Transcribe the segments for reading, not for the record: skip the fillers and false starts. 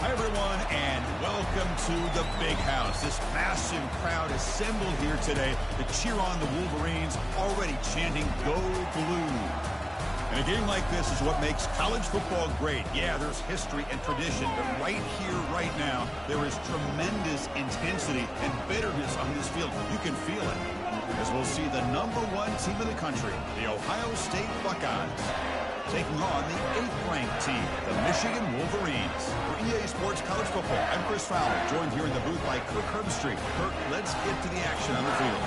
Hi, everyone, and welcome to the Big House. This massive crowd assembled here today to cheer on the Wolverines, already chanting, "Go Blue." And a game like this is what makes college football great. Yeah, there's history and tradition, but right here, right now, there is tremendous intensity and bitterness on this field. You can feel it, as we'll see the #1 team in the country, the Ohio State Buckeyes, taking on the 8th-ranked team, the Michigan Wolverines. For EA Sports College Football, I'm Chris Fowler, joined here in the booth by Kirk Herbstreit. Kirk, let's get to the action on the field.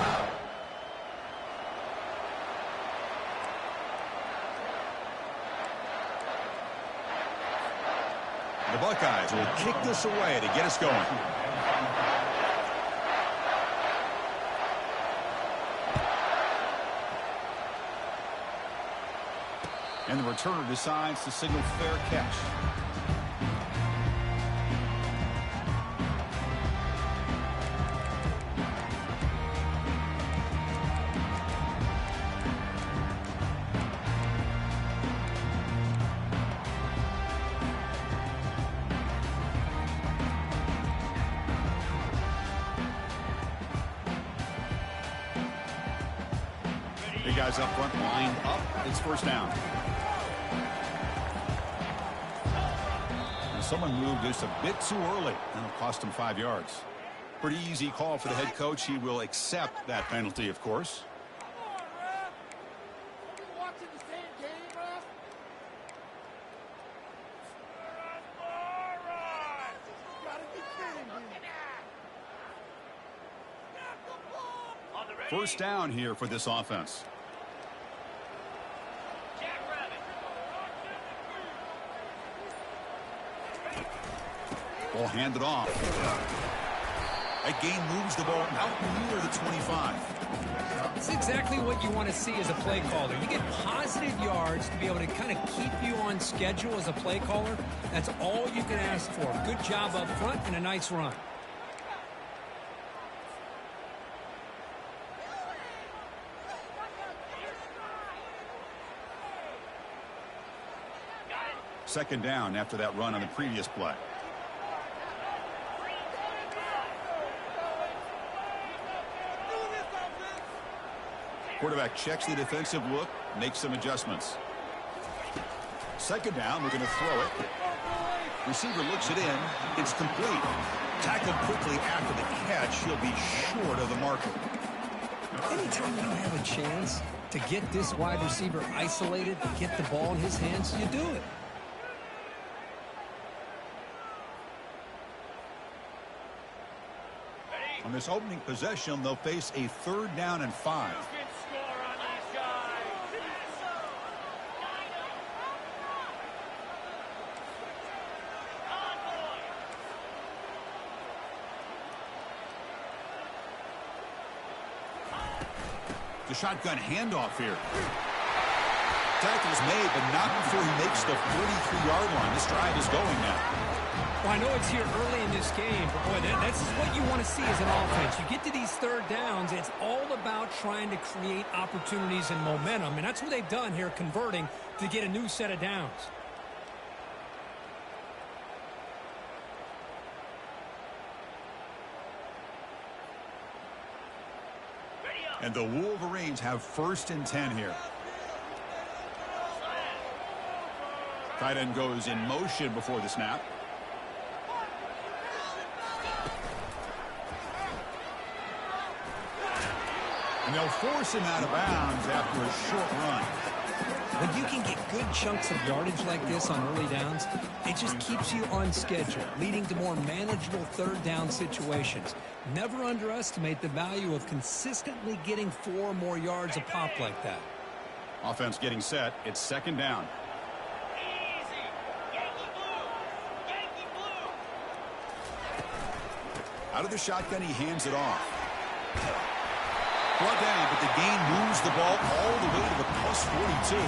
The Buckeyes will kick this away to get us going. And the returner decides to signal fair catch. Big guys up front, lined up. It's first down. Someone moved just a bit too early. That'll cost him 5 yards. Pretty easy call for the head coach. He will accept that penalty, of course. First down here for this offense. Ball handed off. That gain moves the ball out near the 25. It's exactly what you want to see as a play caller. You get positive yards to be able to kind of keep you on schedule as a play caller. That's all you can ask for. Good job up front and a nice run. Second down after that run on the previous play. Quarterback checks the defensive look, makes some adjustments. Second down, we're going to throw it. Receiver looks it in. It's complete. Tackled quickly after the catch. He'll be short of the marker. Anytime you have a chance to get this wide receiver isolated, get the ball in his hands, you do it. On this opening possession, they'll face a 3rd down and 5. The shotgun handoff here. Tackle's made, but not before he makes the 43-yard line. This drive is going now. Well, I know it's here early in this game, but boy, that's what you want to see as an offense. You get to these 3rd downs, it's all about trying to create opportunities and momentum, and that's what they've done here, converting to get a new set of downs. And the Wolverines have 1st and 10 here. Tight end goes in motion before the snap. And they'll force him out of bounds after a short run. When you can get good chunks of yardage like this on early downs, it just keeps you on schedule, leading to more manageable 3rd down situations. Never underestimate the value of consistently getting 4 or more yards a pop like that. Offense getting set. It's 2nd down. Out of the shotgun, he hands it off. Brought down, but the gain moves the ball all the way to the +42.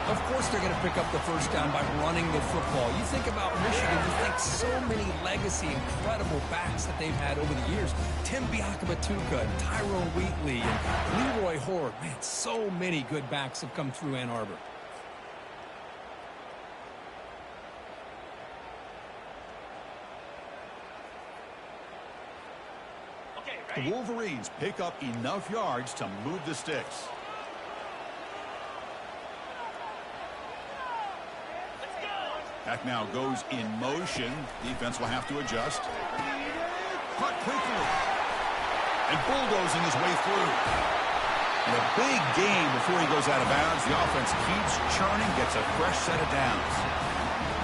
Of course they're going to pick up the first down by running the football. You think about Michigan, you think so many legacy, incredible backs that they've had over the years. Tim Biakabatuka, Tyrone Wheatley, and Leroy Horde. Man, so many good backs have come through Ann Arbor. The Wolverines pick up enough yards to move the sticks. Pack now goes in motion. Defense will have to adjust. Caught quickly. And bulldozing his way through. And a big gain before he goes out of bounds. The offense keeps churning, gets a fresh set of downs.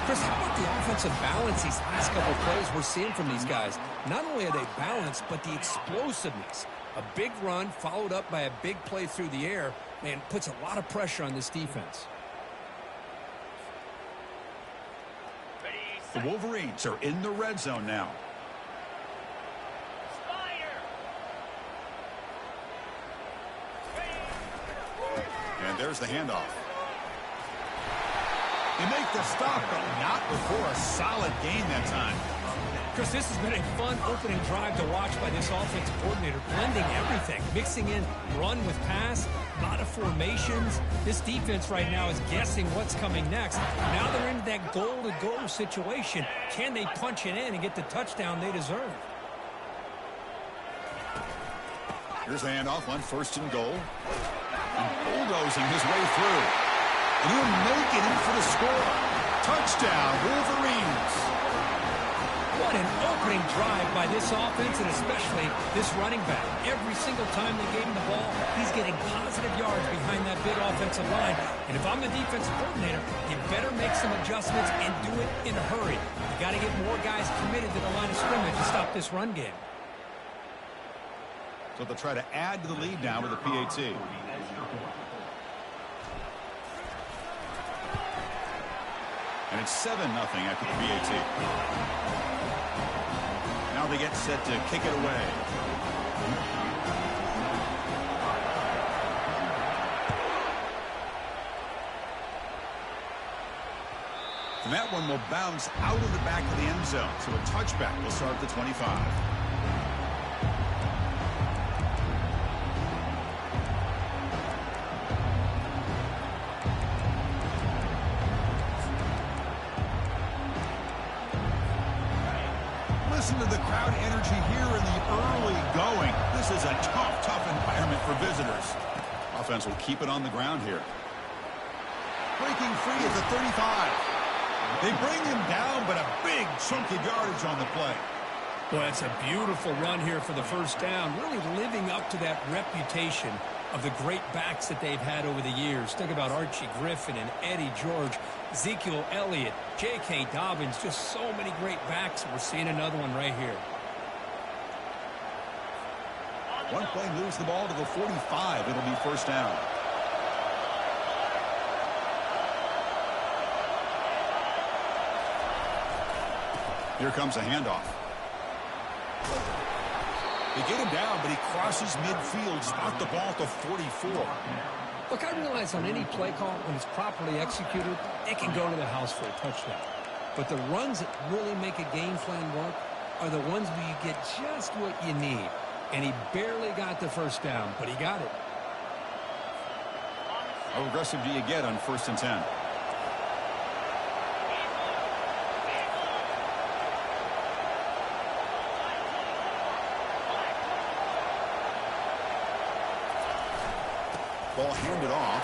Chris, how about the offensive balance these last couple of plays we're seeing from these guys? Not only are they balanced, but the explosiveness. A big run followed up by a big play through the air, man, puts a lot of pressure on this defense. The Wolverines are in the red zone now. And there's the handoff. They make the stop, but not before a solid gain that time. Chris, this has been a fun opening drive to watch by this offensive coordinator, blending everything, mixing in run with pass, a lot of formations. This defense right now is guessing what's coming next. Now they're in that goal-to-goal situation. Can they punch it in and get the touchdown they deserve? Here's the handoff on 1st and goal. And bulldozing his way through. And he'll make it in for the score. Touchdown, Wolverines. What an opening drive by this offense, and especially this running back. Every single time they gave him the ball, he's getting positive yards behind that big offensive line. And if I'm the defensive coordinator, you better make some adjustments and do it in a hurry. You got to get more guys committed to the line of scrimmage to stop this run game. So they'll try to add to the lead now with a PAT. And it's 7-0 after the PAT. Now they get set to kick it away. And that one will bounce out of the back of the end zone. So a touchback will start at the 25. Listen to the crowd energy here in the early going. This is a tough environment for visitors. Offense will keep it on the ground here. Breaking free at the 35. They bring him down, but a big chunk of yardage on the play. Well, it's a beautiful run here for the first down, really living up to that reputation of the great backs that they've had over the years. Think about Archie Griffin and Eddie George, Ezekiel Elliott, J.K. Dobbins, just so many great backs, and we're seeing another one right here. One play moves the ball to the 45. It'll be first down. Here comes a handoff. They get him down, but he crosses midfield, spot the ball to 44. Look, I realize on any play call, when it's properly executed, it can go to the house for a touchdown. But the runs that really make a game plan work are the ones where you get just what you need. And he barely got the first down, but he got it. How aggressive do you get on 1st and 10? Ball handed off.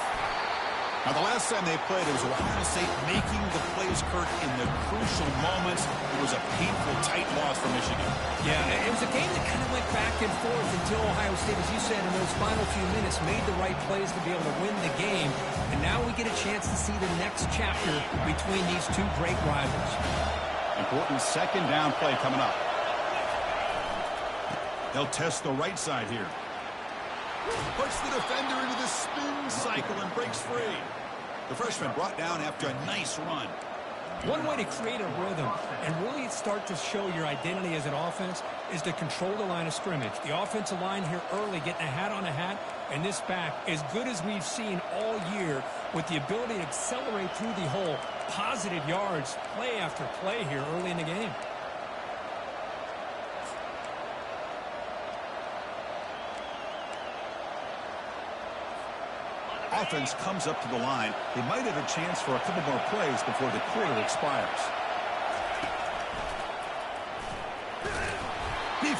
Now, the last time they played, it was Ohio State making the plays, Kurt, in the crucial moments. It was a painful, tight loss for Michigan. Yeah, it was a game that kind of went back and forth until Ohio State, as you said, in those final few minutes, made the right plays to be able to win the game. And now we get a chance to see the next chapter between these two great rivals. Important second down play coming up. They'll test the right side here. Puts the defender into the spin cycle and breaks free. The freshman brought down after a nice run. One way to create a rhythm and really start to show your identity as an offense is to control the line of scrimmage. The offensive line here early getting a hat on a hat, and this back as good as we've seen all year with the ability to accelerate through the hole. Positive yards, play after play here early in the game. Offense comes up to the line. They might have a chance for a couple more plays before the quarter expires.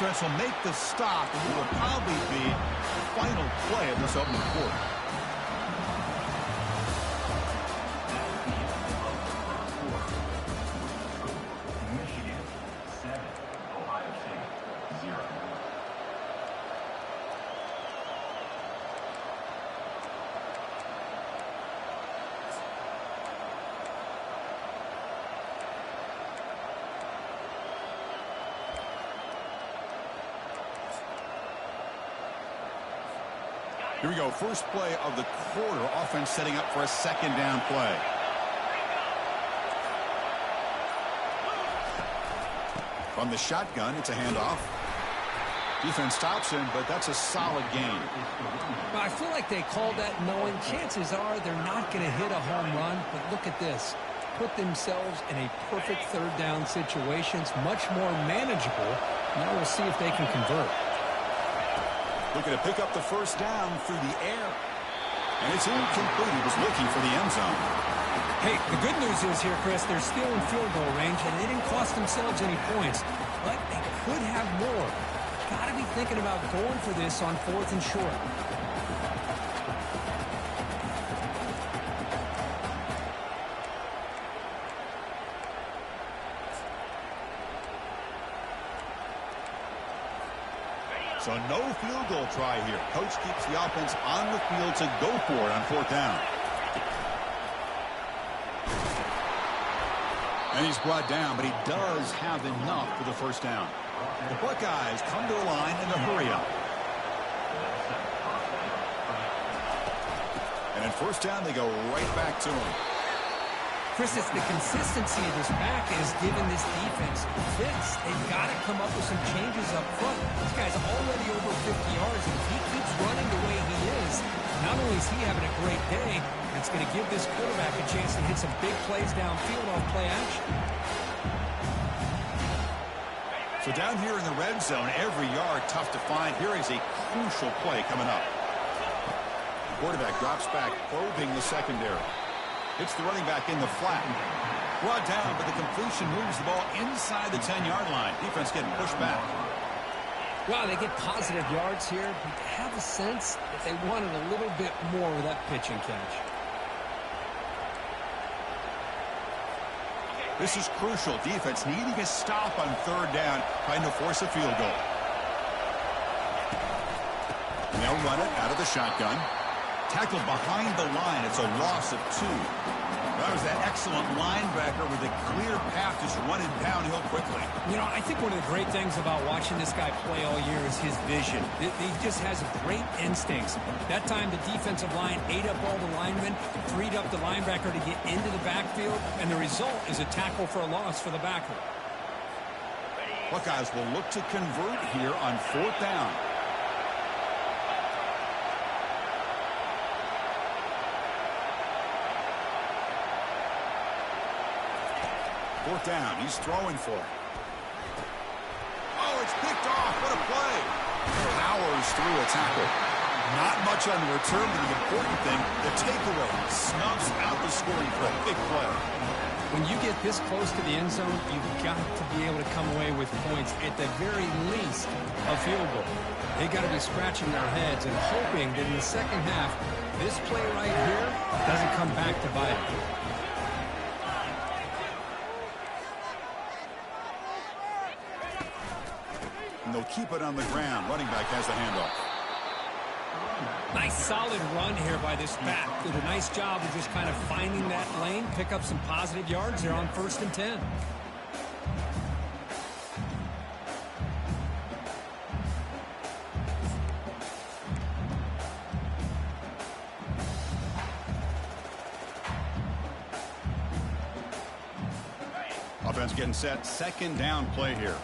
defense will make the stop, and it will probably be the final play of this opening quarter. Here we go, first play of the quarter. Offense setting up for a second down play. From the shotgun, it's a handoff. Defense stops him, but that's a solid gain. Well, I feel like they called that knowing chances are they're not going to hit a home run, but look at this. Put themselves in a perfect third down situation. It's much more manageable. Now we'll see if they can convert. Looking to pick up the first down through the air. And it's incomplete. He was looking for the end zone. Hey, the good news is here, Chris, they're still in field goal range, and they didn't cost themselves any points. But they could have more. Got to be thinking about going for this on 4th and short. So no field goal try here. Coach keeps the offense on the field to go for it on 4th down. And he's brought down, but he does have enough for the first down. The Buckeyes come to the line in a hurry up. And in first down, they go right back to him. Chris, it's the consistency of this back is giving this defense fits. They've got to come up with some changes up front. This guy's already over 50 yards, and if he keeps running the way he is, not only is he having a great day, it's going to give this quarterback a chance to hit some big plays downfield off play action. So down here in the red zone, every yard tough to find. Here is a crucial play coming up. The quarterback drops back, probing the secondary. Hits the running back in the flat. Brought down, but the completion moves the ball inside the 10-yard line. Defense getting pushed back. Wow, they get positive yards here, but they have a sense that they wanted a little bit more with that pitch and catch. This is crucial. Defense needing a stop on 3rd down, trying to force a field goal. And they'll run it out of the shotgun. Tackled behind the line. It's a loss of 2. That was that excellent linebacker with a clear path just running downhill quickly. You know, I think one of the great things about watching this guy play all year is his vision. He just has great instincts. That time the defensive line ate up all the linemen, freed up the linebacker to get into the backfield, and the result is a tackle for a loss for the backer. Buckeyes will look to convert here on 4th down. 4th down. He's throwing for it. Oh, it's picked off. What a play. Powers through a tackle. Not much on the return, but the important thing, the takeaway. Snubs out the scoring for a big play. When you get this close to the end zone, you've got to be able to come away with points, at the very least, a field goal. They got to be scratching their heads and hoping that in the second half, this play right here doesn't come back to bite them. And they'll keep it on the ground. Running back has the handoff. Nice solid run here by this back. Did a nice job of just kind of finding that lane, pick up some positive yards there on 1st and 10. Offense getting set. 2nd down play here.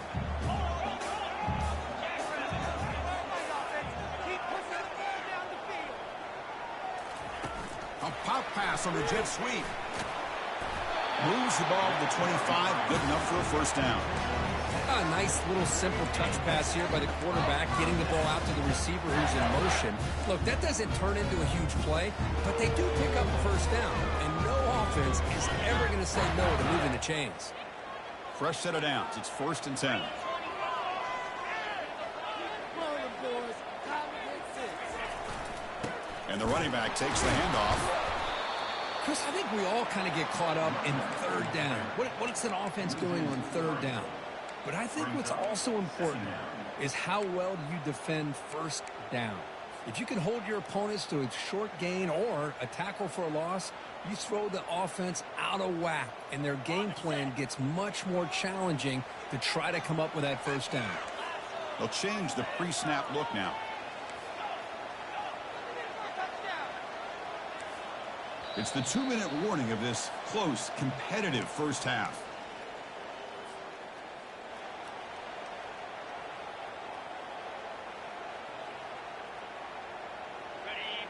Pop pass on the jet sweep. Moves the ball to the 25. Good enough for a 1st down. A nice little simple touch pass here by the quarterback, getting the ball out to the receiver who's in motion. Look, that doesn't turn into a huge play, but they do pick up a 1st down, and no offense is ever going to say no to moving the chains. Fresh set of downs. It's 1st and 10. And the running back takes the handoff. Chris, I think we all kind of get caught up in third down. What's an offense doing on third down? But I think what's also important is how well you defend first down. If you can hold your opponents to a short gain or a tackle for a loss, you throw the offense out of whack, and their game plan gets much more challenging to try to come up with that first down. They'll change the pre-snap look now. It's the 2-minute warning of this close, competitive first half.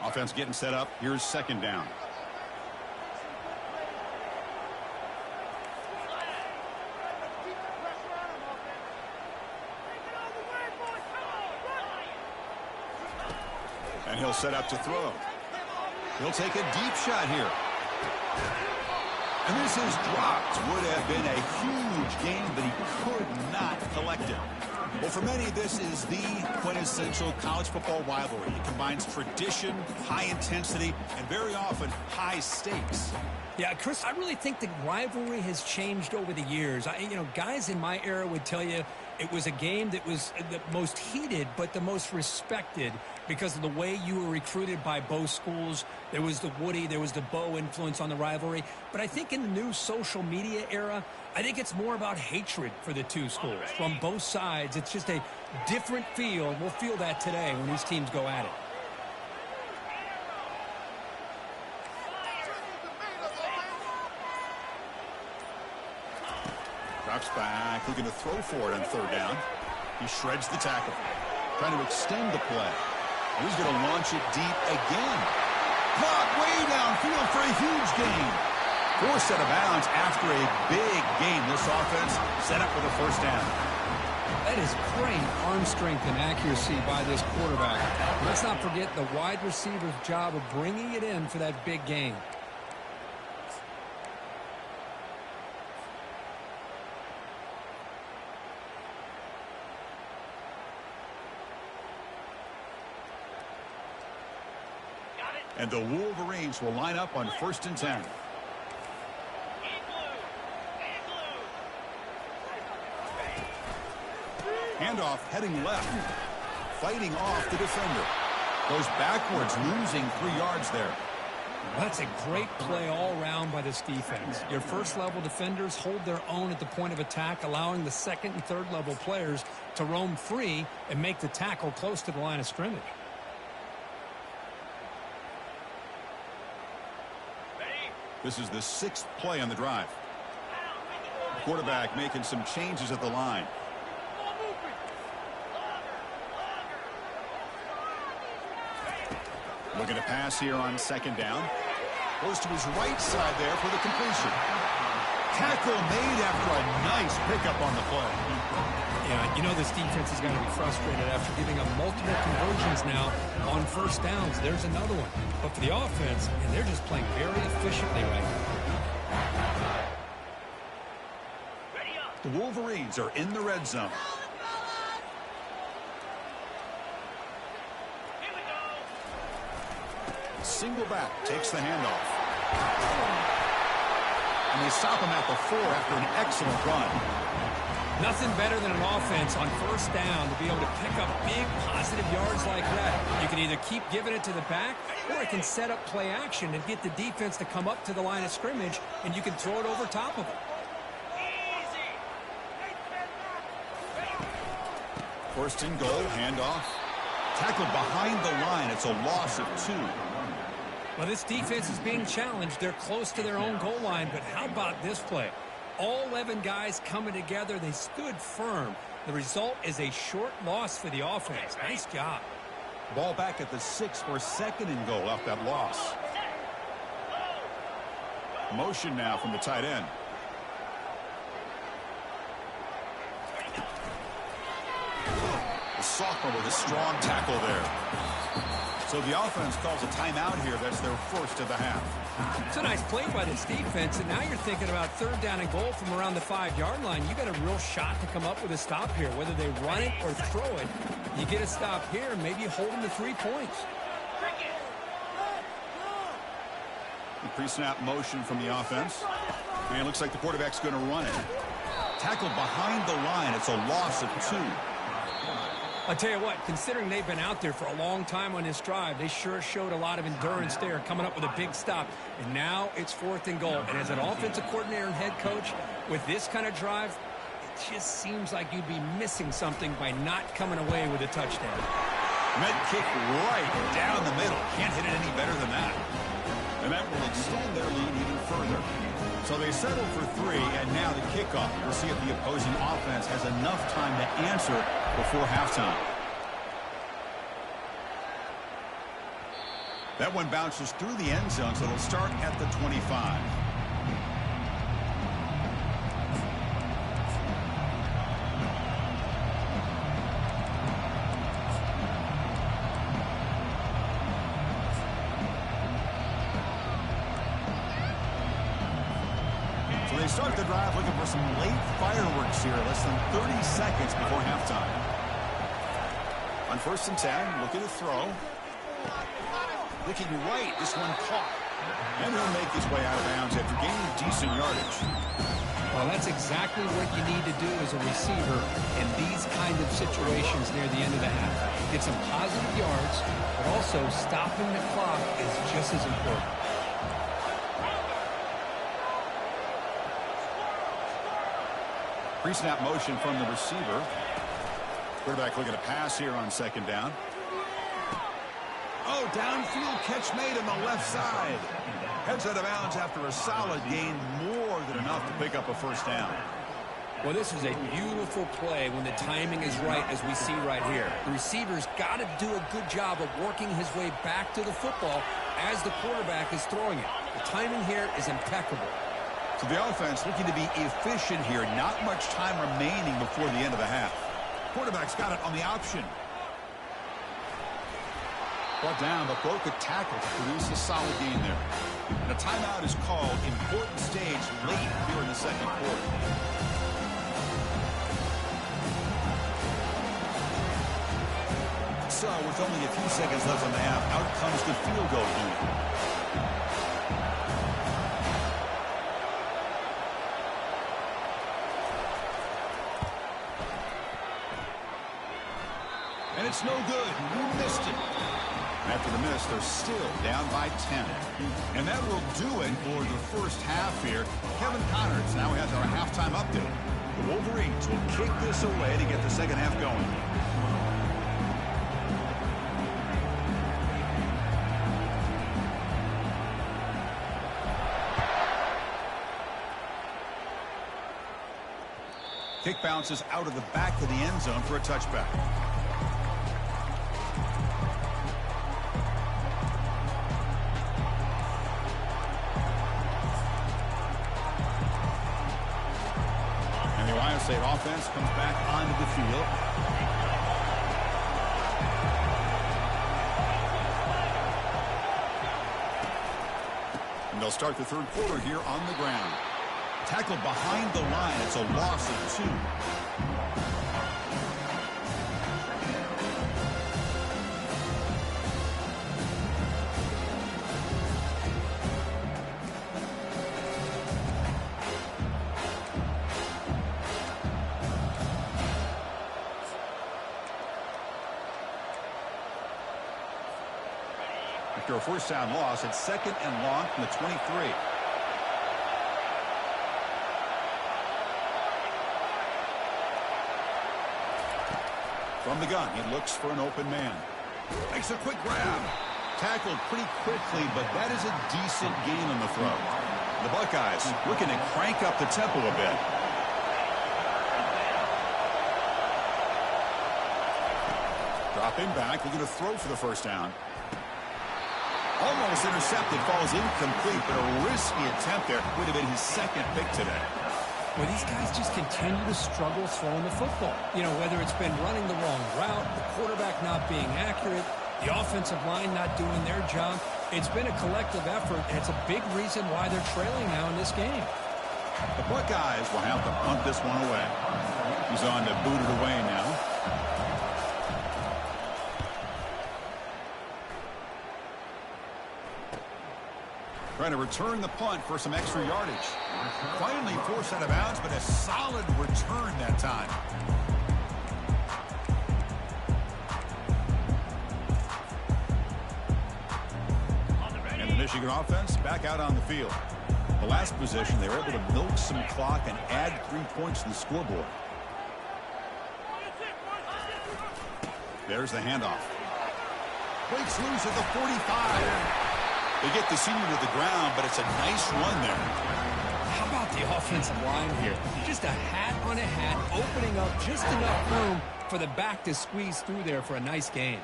Offense getting set up. Here's second down. And he'll set up to throw. He'll take a deep shot here. And this is dropped. Would have been a huge gain, but he could not collect it. Well, for many, this is the quintessential college football rivalry. It combines tradition, high intensity, and very often high stakes. Yeah, Chris, I really think the rivalry has changed over the years. Guys in my era would tell you it was a game that was the most heated but the most respected because of the way you were recruited by both schools. There was the Woody, there was the Bo influence on the rivalry. But I think in the new social media era, I think it's more about hatred for the two schools. From both sides, it's just a different feel. We'll feel that today when these teams go at it. Drops back, looking to throw for it on third down. He shreds the tackle, trying to extend the play. He's going to launch it deep again. Caught way downfield for a huge gain. Forced out of bounds after a big gain. This offense set up for the first down. That is great arm strength and accuracy by this quarterback. Let's not forget the wide receiver's job of bringing it in for that big gain. And the Wolverines will line up on 1st and 10. Handoff heading left. Fighting off the defender. Goes backwards, losing 3 yards there. That's a great play all around by this defense. Your first-level defenders hold their own at the point of attack, allowing the second and third-level players to roam free and make the tackle close to the line of scrimmage. This is the 6th play on the drive. The quarterback making some changes at the line. Looking to pass here on second down. Goes to his right side there for the completion. Tackle made after a nice pickup on the play. Yeah, this defense is going to be frustrated after giving up multiple conversions now on first downs. There's another one. But for the offense, and they're just playing very efficiently right now. The Wolverines are in the red zone. Single back takes the handoff. And they stop him at the 4 after an excellent run. Nothing better than an offense on first down to be able to pick up big positive yards like that. You can either keep giving it to the back, or it can set up play action and get the defense to come up to the line of scrimmage, and you can throw it over top of them. First and goal, handoff. Tackled behind the line. It's a loss of 2. Well, this defense is being challenged. They're close to their own goal line, but how about this play? All 11 guys coming together. They stood firm. The result is a short loss for the offense. Nice job. Ball back at the 6 for second and goal off that loss. Motion now from the tight end. The sophomore with a strong tackle there. So the offense calls a timeout here. That's their first of the half. It's a nice play by this defense, and now you're thinking about third down and goal from around the 5-yard line. You got a real shot to come up with a stop here. Whether they run it or throw it, you get a stop here, and maybe you hold them to 3 points. The pre-snap motion from the offense. And it looks like the quarterback's going to run it. Tackled behind the line. It's a loss of 2. I'll tell you what, considering they've been out there for a long time on this drive, they sure showed a lot of endurance there, coming up with a big stop. And now it's 4th and goal. And as an offensive coordinator and head coach, with this kind of drive, it just seems like you'd be missing something by not coming away with a touchdown. Med kick right down the middle. Can't hit it any better than that. And that will extend their lead even further. So they settle for 3, and now the kickoff. We'll see if the opposing offense has enough time to answer before halftime. That one bounces through the end zone, so it'll start at the 25. Start the drive looking for some late fireworks here, less than 30 seconds before halftime. On 1st and 10, looking to throw. Looking right, this one caught. And he'll make his way out of bounds after gaining decent yardage. Well, that's exactly what you need to do as a receiver in these kind of situations near the end of the half. Get some positive yards, but also stopping the clock is just as important. Pre-snap motion from the receiver. Quarterback looking to pass here on 2nd down. Oh, downfield catch made on the left side. Heads out of bounds after a solid gain, more than enough to pick up a 1st down. Well, this is a beautiful play when the timing is right, as we see right here. The receiver's got to do a good job of working his way back to the football as the quarterback is throwing it. The timing here is impeccable. So the offense looking to be efficient here. Not much time remaining before the end of the half. Quarterback's got it on the option. Brought down, but broke a tackle to produce a solid gain there. And a timeout is called. Important stage late here in the 2nd quarter. So with only a few seconds left in the half, out comes the field goal unit. And it's no good. He missed it. After the miss, they're still down by 10. And that will do it for the 1st half here. Kevin Connors now has our halftime update. The Wolverines will kick this away to get the 2nd half going. Kick bounces out of the back of the end zone for a touchback. State offense comes back onto the field. And they'll start the 3rd quarter here on the ground. Tackled behind the line. It's a loss of 2. After a 1st down loss, it's 2nd and long from the 23. From the gun, he looks for an open man. Makes a quick grab. Tackled pretty quickly, but that is a decent gain on the throw. The Buckeyes looking to crank up the tempo a bit. Dropping back, looking to throw for the 1st down. Almost intercepted, falls incomplete, but a risky attempt there. Would have been his 2nd pick today. Well, these guys just continue to struggle throwing the football. You know, whether it's been running the wrong route, the quarterback not being accurate, the offensive line not doing their job. It's been a collective effort, and it's a big reason why they're trailing now in this game. The Buckeyes will have to punt this one away. He's on to boot it away now. Trying to return the punt for some extra yardage. Finally forced out of bounds, but a solid return that time. And the Michigan offense back out on the field. The last possession, they were able to milk some clock and add 3 points to the scoreboard. There's the handoff. Breaks loose at the 45. They get the senior to the ground, but it's a nice run there. How about the offensive line here? Just a hat on a hat, opening up just enough room for the back to squeeze through there for a nice gain.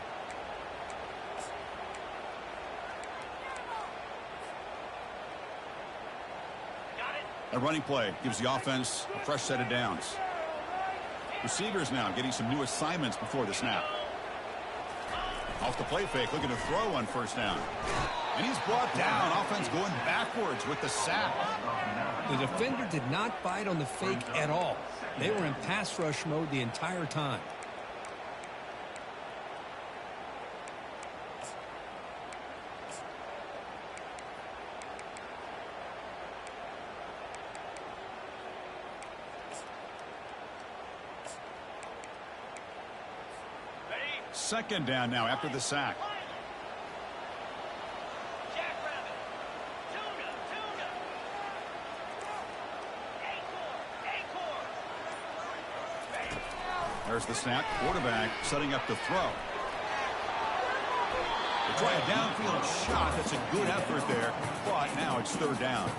A running play gives the offense a fresh set of downs. Receivers now getting some new assignments before the snap. Off the play fake, looking to throw on first down. And he's brought down. Offense going backwards with the sack. The defender did not bite on the fake at all. They were in pass rush mode the entire time. Second down now after the sack. There's the snap. Quarterback setting up the throw. They try a downfield shot. That's a good effort there, but now it's third down.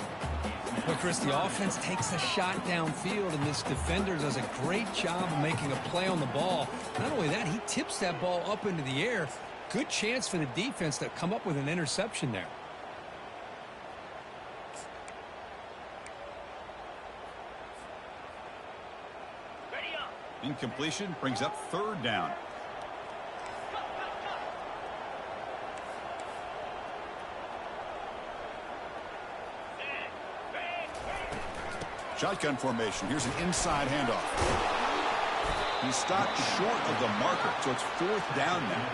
But Chris, the offense takes a shot downfield, and this defender does a great job of making a play on the ball. Not only that, he tips that ball up into the air. Good chance for the defense to come up with an interception there. Incompletion brings up third down. Shotgun formation. Here's an inside handoff. He stopped short of the marker, so it's fourth down now.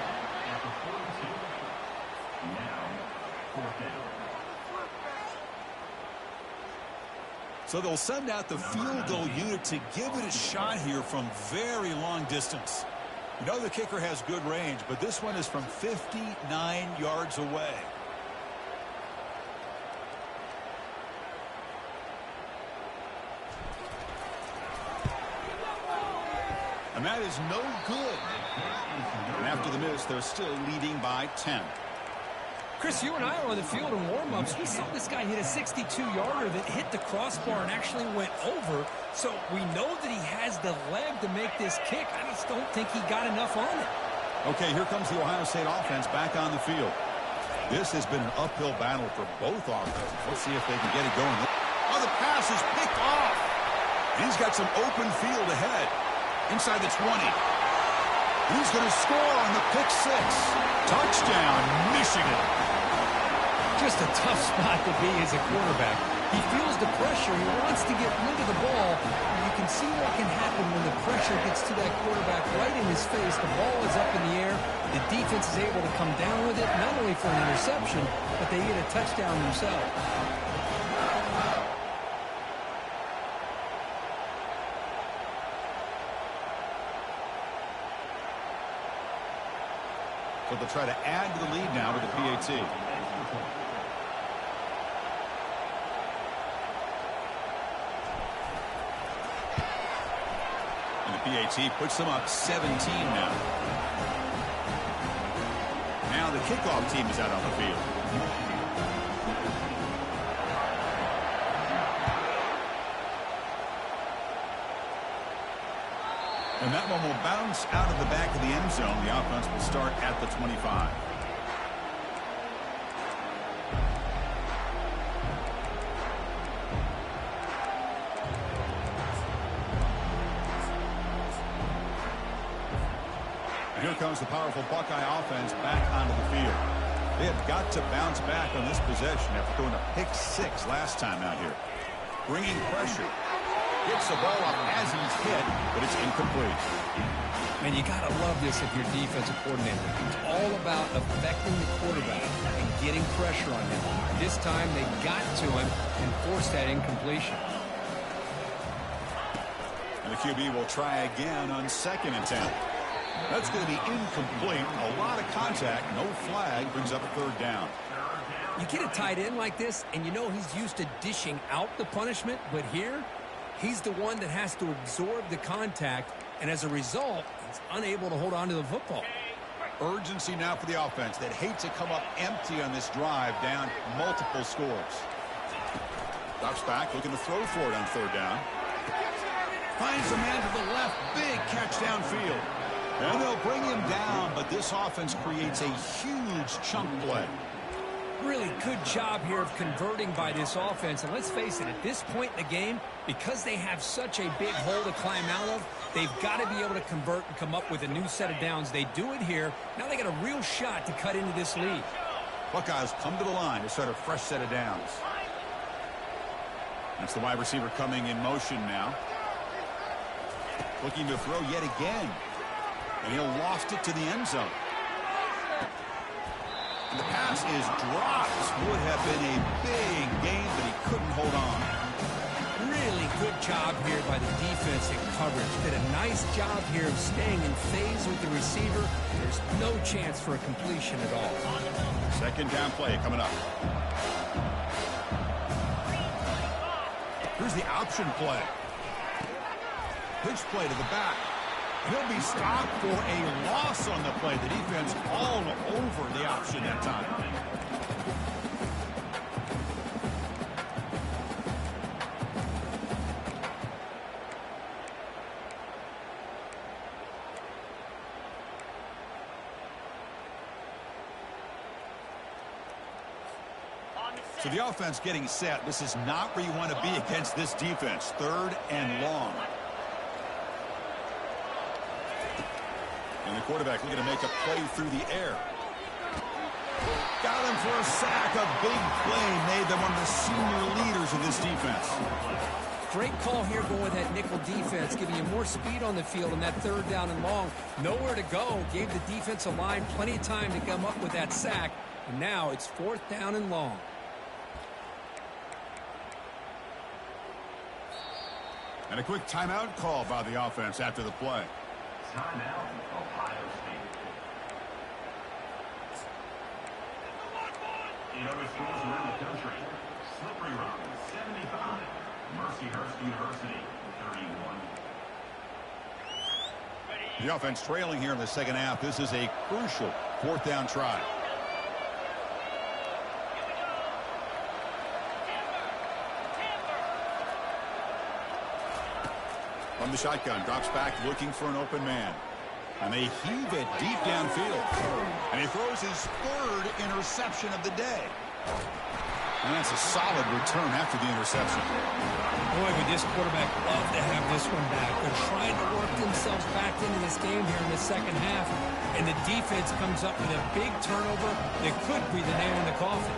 So they'll send out the field goal unit to give it a shot here from very long distance. You know the kicker has good range, but this one is from 59 yards away. And that is no good. And after the miss, they're still leading by 10. Chris, you and I were on the field in warm-ups. We saw this guy hit a 62-yarder that hit the crossbar and actually went over. So we know that he has the leg to make this kick. I just don't think he got enough on it. Okay, here comes the Ohio State offense back on the field. This has been an uphill battle for both offenses. Let's see if they can get it going. Oh, the pass is picked off. And he's got some open field ahead. Inside the 20. He's going to score on the pick six. Touchdown, Michigan. Just a tough spot to be as a quarterback. He feels the pressure. He wants to get rid of the ball. You can see what can happen when the pressure gets to that quarterback right in his face. The ball is up in the air. The defense is able to come down with it, not only for an interception, but they get a touchdown themselves. So they'll try to add to the lead now with the PAT. And the PAT puts them up 17 now. Now the kickoff team is out on the field. And that one will bounce out of the back of the end zone. The offense will start at the 25. And here comes the powerful Buckeye offense back onto the field. They have got to bounce back on this possession after throwing a pick six last time out here. Bringing pressure. Gets the ball up as he's hit, but it's incomplete. And you got to love this if you're defensive coordinator. It's all about affecting the quarterback and getting pressure on him. This time they got to him and forced that incompletion. And the QB will try again on 2nd and 10. That's going to be incomplete. A lot of contact. No flag. Brings up a 3rd down. You get a tight end like this, and you know he's used to dishing out the punishment, but here, he's the one that has to absorb the contact, and as a result, he's unable to hold on to the football. Urgency now for the offense that hates to come up empty on this drive, down multiple scores. Drops back, looking to throw for it on 3rd down. Finds a man to the left. Big catch downfield. And they'll bring him down, but this offense creates a huge chunk play. Really good job here of converting by this offense. And let's face it, at this point in the game, because they have such a big hole to climb out of, they've got to be able to convert and come up with a new set of downs. They do it here. Now they got a real shot to cut into this lead. Buckeyes come to the line to start a fresh set of downs. That's the wide receiver coming in motion now. Looking to throw yet again. And he'll loft it to the end zone. And the pass is dropped. Would have been a big gain, but he couldn't hold on. Really good job here by the defense in coverage. Did a nice job here of staying in phase with the receiver. There's no chance for a completion at all. 2nd down play coming up. Here's the option play. Pitch play to the back. He'll be stopped for a loss on the play. The defense all over the option that time. So the offense getting set. This is not where you want to be against this defense. 3rd and long. And the quarterback looking to make a play through the air. Got him for a sack. A big play made them one of the senior leaders of this defense. Great call here going with that nickel defense, giving you more speed on the field in that 3rd down and long. Nowhere to go. Gave the defensive line plenty of time to come up with that sack. And now it's 4th down and long. And a quick timeout call by the offense after the play. Timeout, Ohio State. In other schools around the country, Slippery Rock, 75. Mercyhurst University, 31. The offense trailing here in the 2nd half. This is a crucial 4th down try. From the shotgun, drops back looking for an open man. And they heave it deep downfield. And he throws his 3rd interception of the day. And that's a solid return after the interception. Boy, would this quarterback love to have this one back. They're trying to work themselves back into this game here in the 2nd half. And the defense comes up with a big turnover that could be the nail in the coffin.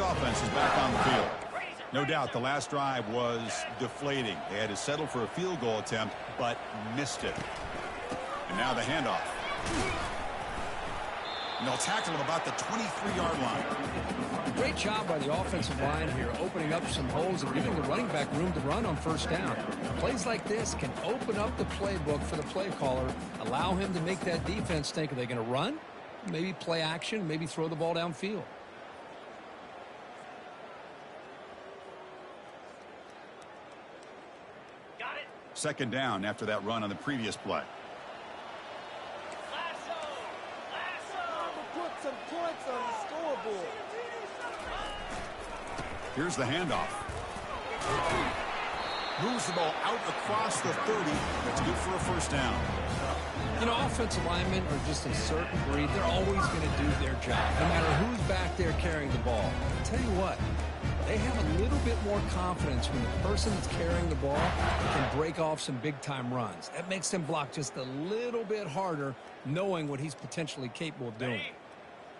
Offense is back on the field. No doubt the last drive was deflating. They had to settle for a field goal attempt, but missed it. And now the handoff. And they'll tackle him about the 23-yard line. Great job by the offensive line here, opening up some holes and giving the running back room to run on 1st down. Plays like this can open up the playbook for the play caller, allow him to make that defense think, are they going to run? Maybe play action, maybe throw the ball downfield. Got it. 2nd down after that run on the previous play. Put some points on the scoreboard. Here's the handoff. Moves the ball out across the 30. That's good for a 1st down. You know, offensive linemen are just a certain breed. They're always going to do their job, no matter who's back there carrying the ball. I'll tell you what, they have a little bit more confidence when the person that's carrying the ball can break off some big-time runs. That makes them block just a little bit harder, knowing what he's potentially capable of doing.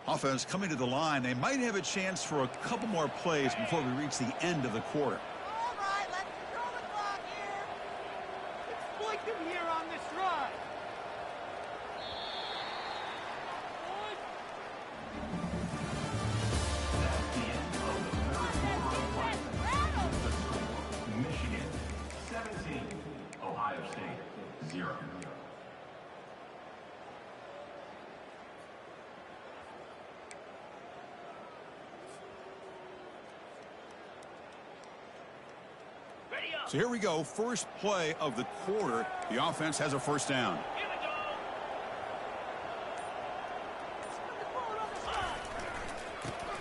Offense coming to the line. They might have a chance for a couple more plays before we reach the end of the quarter. All right, let's control the clock here. Exploit them here on this drive. That's the end of the third quarter of play. The score, Michigan 17, Ohio State 0. So here we go. First play of the quarter. The offense has a first down.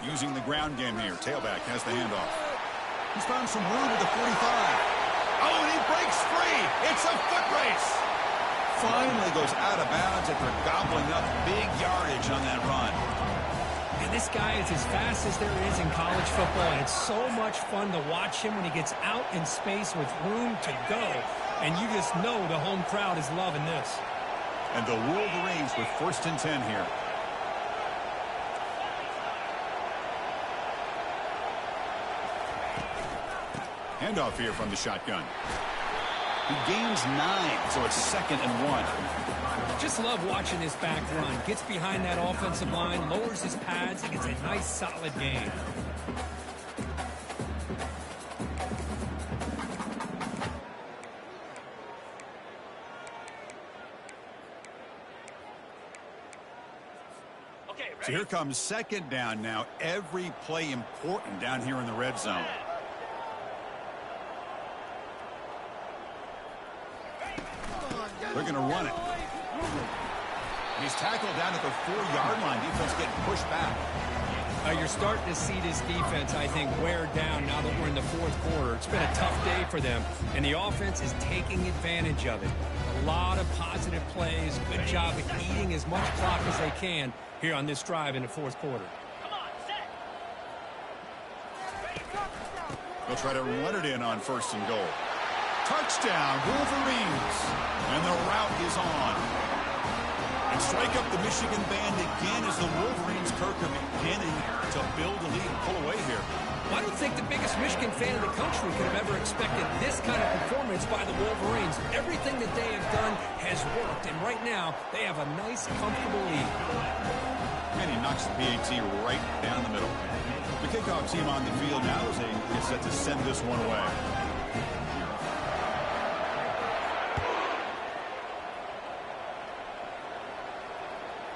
Using the ground game here. Tailback has the handoff. He's found some room at the 45. Oh, and he breaks free. It's a foot race. Finally goes out of bounds after gobbling up big yardage on that run. And this guy is as fast as there is in college football, and it's so much fun to watch him when he gets out in space with room to go. And you just know the home crowd is loving this. And the Wolverines with 1st and 10 here. Handoff here from the shotgun. He gains 9, so it's 2nd and 1. Just love watching this back run. Gets behind that offensive line, lowers his pads, and gets a nice solid gain. So here comes 2nd down now. Every play important down here in the red zone. They're going to run it. He's tackled down at the 4-yard line. Defense getting pushed back. You're starting to see this defense, I think, wear down now that we're in the 4th quarter. It's been a tough day for them, and the offense is taking advantage of it. A lot of positive plays. Good job of eating as much clock as they can here on this drive in the 4th quarter. They'll try to run it in on 1st and goal. Touchdown, Wolverines. And the route is on. And strike up the Michigan band again as the Wolverines, Kirk, are beginning to build a lead and pull away here. Well, I don't think the biggest Michigan fan in the country could have ever expected this kind of performance by the Wolverines. Everything that they have done has worked, and right now they have a nice, comfortable lead. And he knocks the PAT right down the middle. The kickoff team on the field now as they get set to send this one away.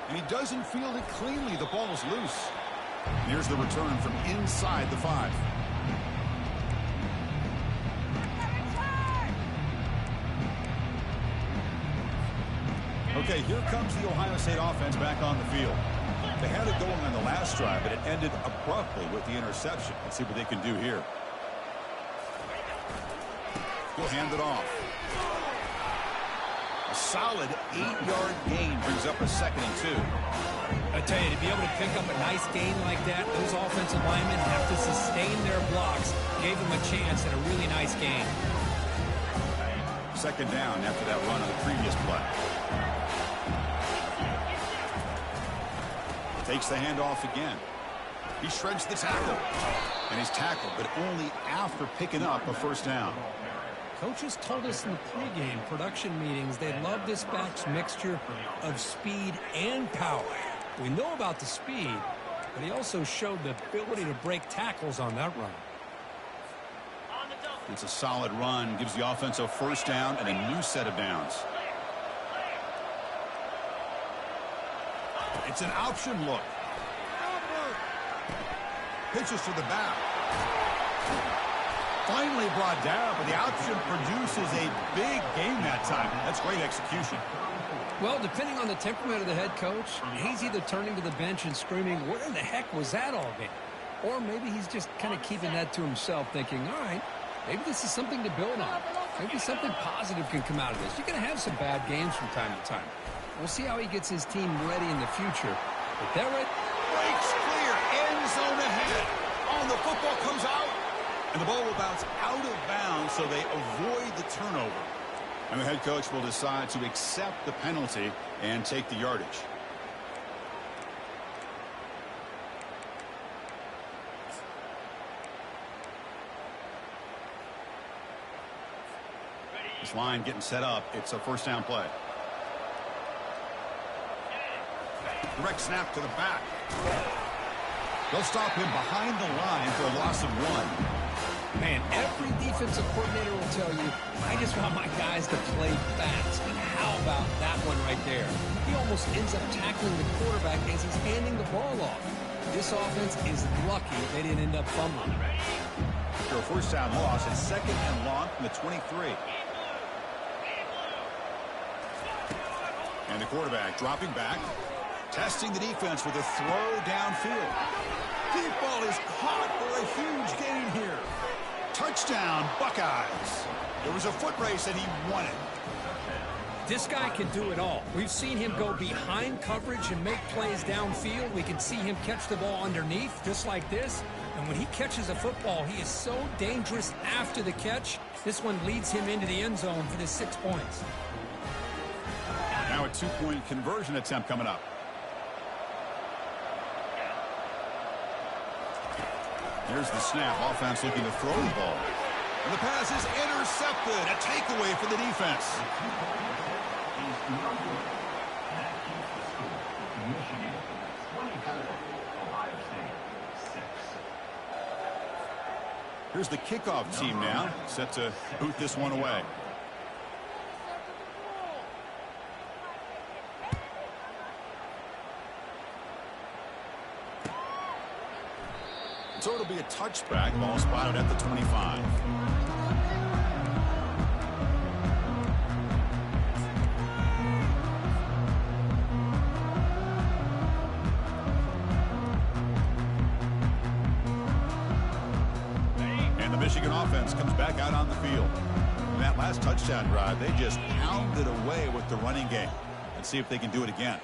And he doesn't field it cleanly. The ball is loose. And here's the return from inside the 5. Okay, here comes the Ohio State offense back on the field. They had it going on the last drive, but it ended abruptly with the interception. Let's see what they can do here. He'll hand it off. A solid 8-yard gain brings up a 2nd and 2. I tell you, to be able to pick up a nice gain like that, those offensive linemen have to sustain their blocks. Gave them a chance at a really nice gain. 2nd down after that run on the previous play. Takes the handoff again. He shreds the tackle. And he's tackled, but only after picking up a 1st down. Coaches told us in the pregame production meetings they love this back's mixture of speed and power. We know about the speed, but he also showed the ability to break tackles on that run. It's a solid run. Gives the offense a 1st down and a new set of downs. It's an option look. Pitches to the back. Finally brought down, but the option produces a big game that time. That's great execution. Well, depending on the temperament of the head coach, he's either turning to the bench and screaming, where the heck was that all game? Or maybe he's just kind of keeping that to himself, thinking, all right, maybe this is something to build on. Maybe something positive can come out of this. You're going to have some bad games from time to time. We'll see how he gets his team ready in the future. But they're ready. Breaks clear, end zone ahead. Oh, the football comes out. And the ball will bounce out of bounds, so they avoid the turnover. And the head coach will decide to accept the penalty and take the yardage. finish line getting set up. It's a first down play. Direct snap to the back. They'll stop him behind the line for a loss of 1. Man, every defensive coordinator will tell you, I just want my guys to play fast. And how about that one right there? He almost ends up tackling the quarterback as he's handing the ball off. This offense is lucky they didn't end up fumbling. After a first down loss, it's 2nd and long from the 23. And the quarterback dropping back, testing the defense with a throw downfield. Deep ball is caught for a huge gain here. Touchdown, Buckeyes. There was a foot race and he won it. This guy can do it all. We've seen him go behind coverage and make plays downfield. We can see him catch the ball underneath just like this. And when he catches a football, he is so dangerous after the catch. This one leads him into the end zone for the 6 points. Now a 2-point conversion attempt coming up. Here's the snap. Offense looking to throw the ball. And the pass is intercepted. A takeaway for the defense. Michigan 24, Ohio State 6. Here's the kickoff team now, set to boot this one away. So it'll be a touchback. Ball spotted at the 25. And the Michigan offense comes back out on the field. In that last touchdown drive, they just pounded away with the running game. Let's see if they can do it again.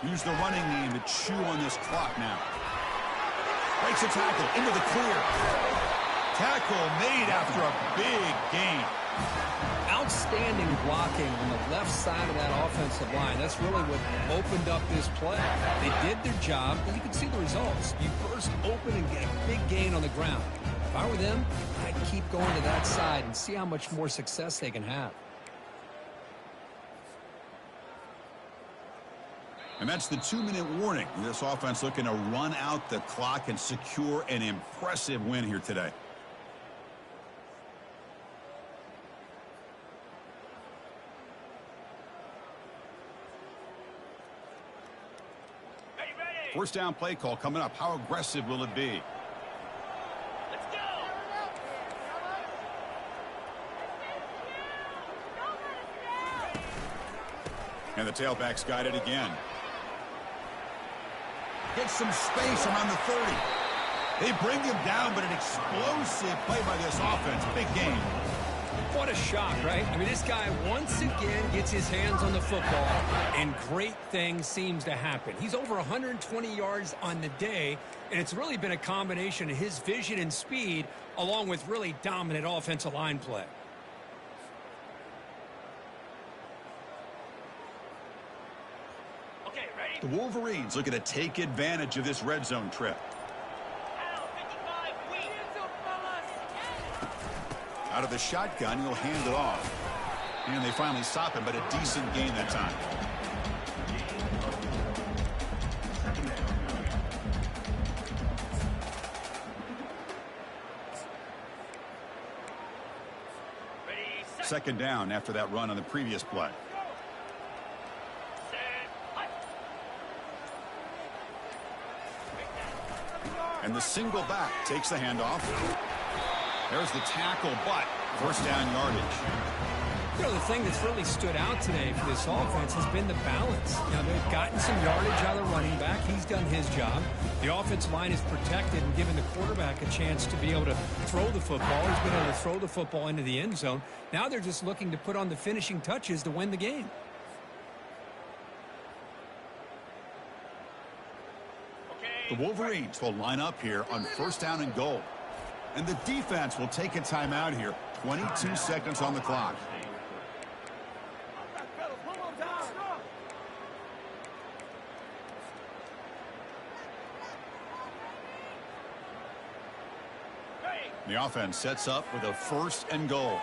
Use the running game to chew on this clock now. Breaks a tackle into the clear. Tackle made after a big gain. Outstanding blocking on the left side of that offensive line. That's really what opened up this play. They did their job, and you can see the results. You burst open and get a big gain on the ground. If I were them, I'd keep going to that side and see how much more success they can have. And that's the 2-minute warning. This offense looking to run out the clock and secure an impressive win here today. First down play call coming up. How aggressive will it be? Let's go! And the tailback's got it again. Gets some space around the 30. They bring him down, but an explosive play by this offense. Big game. What a shock, right? I mean, this guy once again gets his hands on the football, and great things seems to happen. He's over 120 yards on the day, and it's really been a combination of his vision and speed along with really dominant offensive line play. Okay, ready? The Wolverines looking to take advantage of this red zone trip. Al, 55, weak. Hands up, fellas. Out of the shotgun, he'll hand it off. And they finally stop him, but a decent gain that time. Ready, set, Second down after that run on the previous play. set, hut. And the single back takes the handoff. There's the tackle, but first down yardage. You know, the thing that's really stood out today for this offense has been the balance. You know, they've gotten some yardage out of the running back. He's done his job. The offensive line is protected and given the quarterback a chance to be able to throw the football. He's been able to throw the football into the end zone. Now they're just looking to put on the finishing touches to win the game. The Wolverines will line up here on first down and goal. And the defense will take a timeout here. 22 seconds on the clock. The offense sets up with a 1st and goal.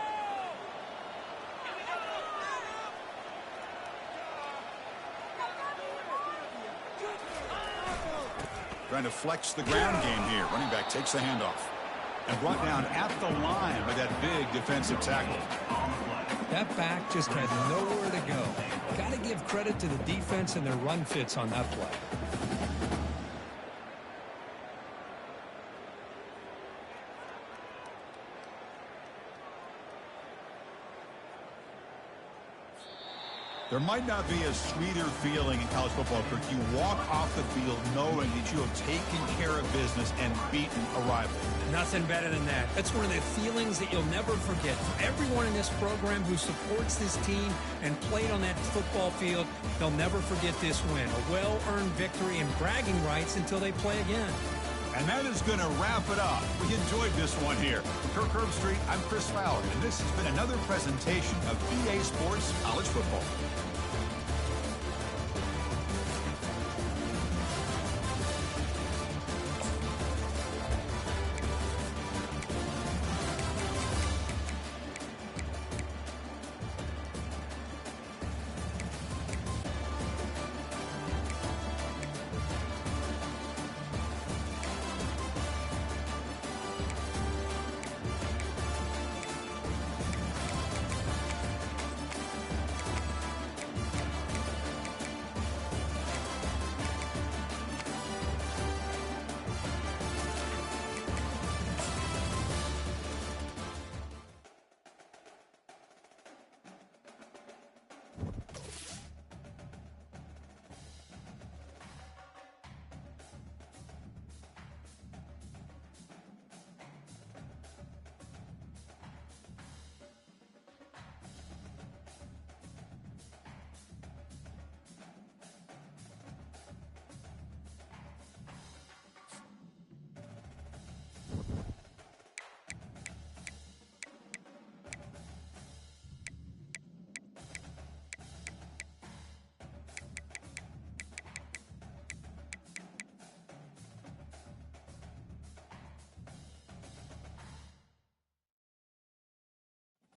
Trying to flex the ground game here. Running back takes the handoff. And brought down at the line by that big defensive tackle. That back just had nowhere to go. Got to give credit to the defense and their run fits on that play. There might not be a sweeter feeling in college football, Kirk. You walk off the field knowing that you have taken care of business and beaten a rival. Nothing better than that. That's one of the feelings that you'll never forget. For everyone in this program who supports this team and played on that football field, they'll never forget this win. A well-earned victory and bragging rights until they play again. And that is going to wrap it up. We enjoyed this one here. For Kirk Herbstreit, I'm Chris Fowler, and this has been another presentation of EA Sports College Football.